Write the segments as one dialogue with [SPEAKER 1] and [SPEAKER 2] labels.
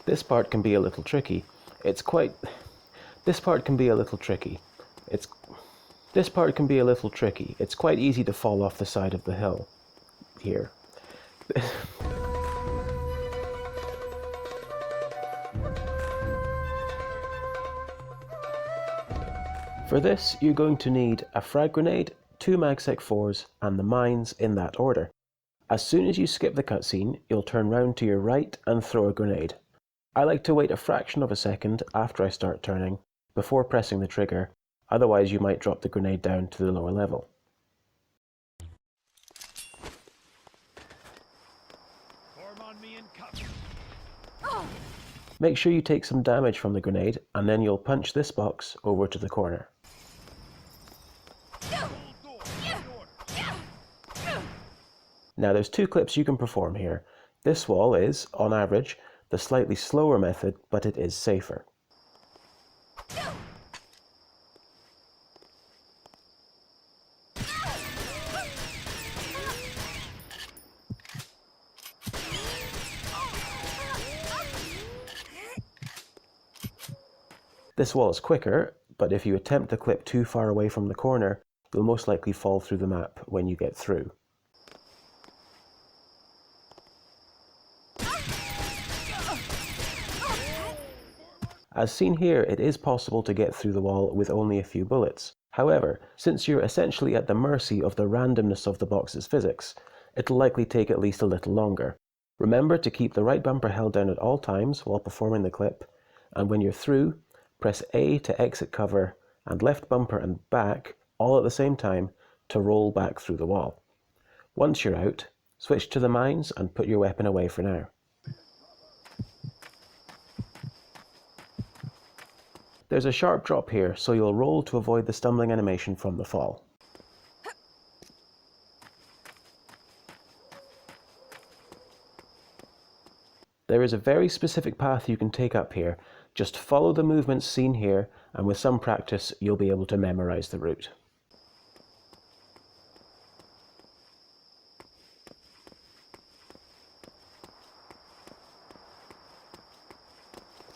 [SPEAKER 1] This part can be a little tricky. It's quite easy to fall off the side of the hill here. For this, you're going to need a frag grenade, 2 MagSec 4s, and the mines in that order. As soon as you skip the cutscene, you'll turn round to your right and throw a grenade. I like to wait a fraction of a second after I start turning, before pressing the trigger, otherwise you might drop the grenade down to the lower level. Make sure you take some damage from the grenade, and then you'll punch this box over to the corner. Now there's 2 clips you can perform here. This wall is, on average, the slightly slower method, but it is safer. This wall is quicker, but if you attempt to clip too far away from the corner, you'll most likely fall through the map when you get through. As seen here, it is possible to get through the wall with only a few bullets. However, since you're essentially at the mercy of the randomness of the box's physics, it'll likely take at least a little longer. Remember to keep the right bumper held down at all times while performing the clip, and when you're through, press A to exit cover and left bumper and back all at the same time to roll back through the wall. Once you're out, switch to the mines and put your weapon away for now. There's a sharp drop here, so you'll roll to avoid the stumbling animation from the fall. There is a very specific path you can take up here. Just follow the movements seen here, and with some practice you'll be able to memorize the route.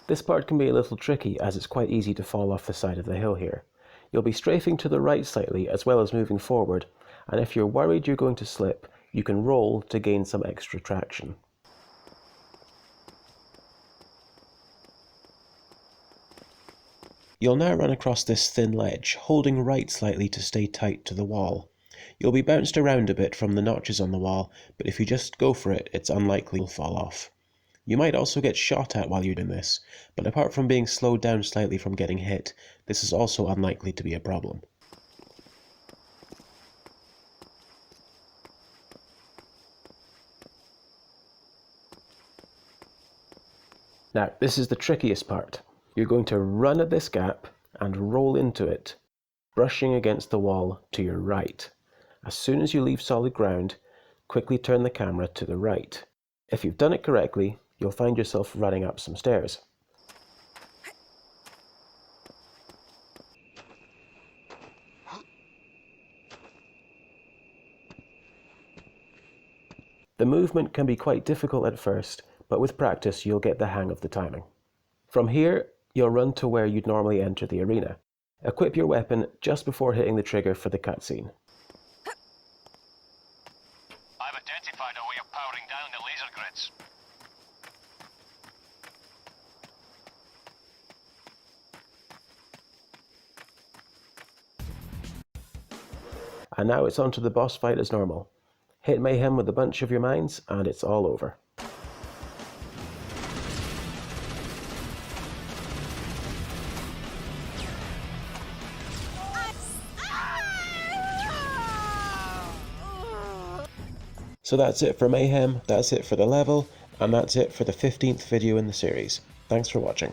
[SPEAKER 1] This part can be a little tricky as it's quite easy to fall off the side of the hill here. You'll be strafing to the right slightly as well as moving forward, and if you're worried you're going to slip, you can roll to gain some extra traction. You'll now run across this thin ledge, holding right slightly to stay tight to the wall. You'll be bounced around a bit from the notches on the wall, but if you just go for it, it's unlikely you'll fall off. You might also get shot at while you're doing this, but apart from being slowed down slightly from getting hit, this is also unlikely to be a problem. Now, this is the trickiest part. You're going to run at this gap and roll into it, brushing against the wall to your right. As soon as you leave solid ground, quickly turn the camera to the right. If you've done it correctly, you'll find yourself running up some stairs. The movement can be quite difficult at first, but with practice you'll get the hang of the timing. From here, you'll run to where you'd normally enter the arena. Equip your weapon just before hitting the trigger for the cutscene.
[SPEAKER 2] I've identified a way of powering down the laser grids.
[SPEAKER 1] And now it's on to the boss fight as normal. Hit Mayhem with a bunch of your mines and it's all over. So that's it for Mayhem, that's it for the level, and that's it for the 15th video in the series. Thanks for watching.